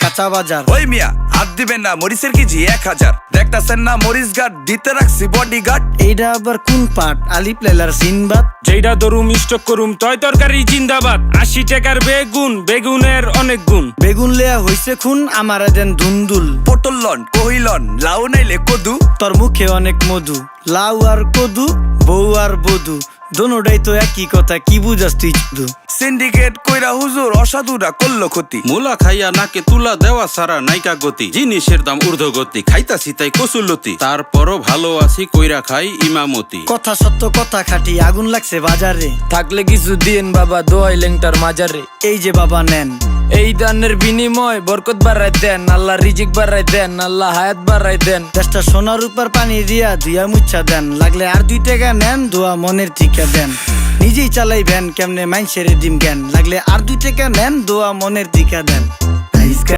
কাঁচা বাজার। ওই মিয়া হাত দিবেন না, মরিচের কেজি 1000। দেখতাছেন না মরিচ গার্ড দিতে রাখছি বডি গার্ড। এইটা আবার কোন পাট? আলিপ লাইলার সিনবাদ। যেইটা ধরুম স্টক করুম তয় তরকারি জিন্দাবাদ। 80 টাকার বেগুন, বেগুনের অনেক গুণ। বেগুন লেয়া হইছে খুন, আমারে দেন ধুন্দুল। পটল লন, কহিলন, লাউ নাইলে কদু। তোর মুখে অনেক মধু, লাউ আর কদু, বউ আর বধু, দোনোটাই তো একই কথা, কি বুঝাস তুই শুধু? সিন্ডিকেট কইরা হুজুর অসাধুরা করলো ক্ষতি। মুলা খাইয়া নাকে তুলা দেওয়া সারা নাইকা গতি। জিনিসের দাম ঊর্ধ্বগতি, খাইতাছি তাই কসুলতি। তারপরও ভালো আছি কইরা খাই ইমামতি। কথা সত্য কথা খাটি, আগুন লাগছে বাজারে। থাকলে কিছু দিন বাবা, দোয়াই লেংটার মাজারে। এই যে বাবা নেন, এই দানের বিনিময় বরকত বাড়াই দেন, আল্লাহ রিজিক বাড়াই দেন, আল্লাহ হায়াত বাড়াই দেন। দেশটা সোনার উপর পানি দিয়া ধুইয়া মুচ্ছা দেন। লাগলে আর 2 টাকা নেন, দোয়া মনের ঠিকা দেন। নিজেই চালাই ভ্যান, কেমনে মাইনসেরে দিম জ্ঞান। লাগলে আর 2 টাকা নেন, দোয়া মনের ঠিকা দেন।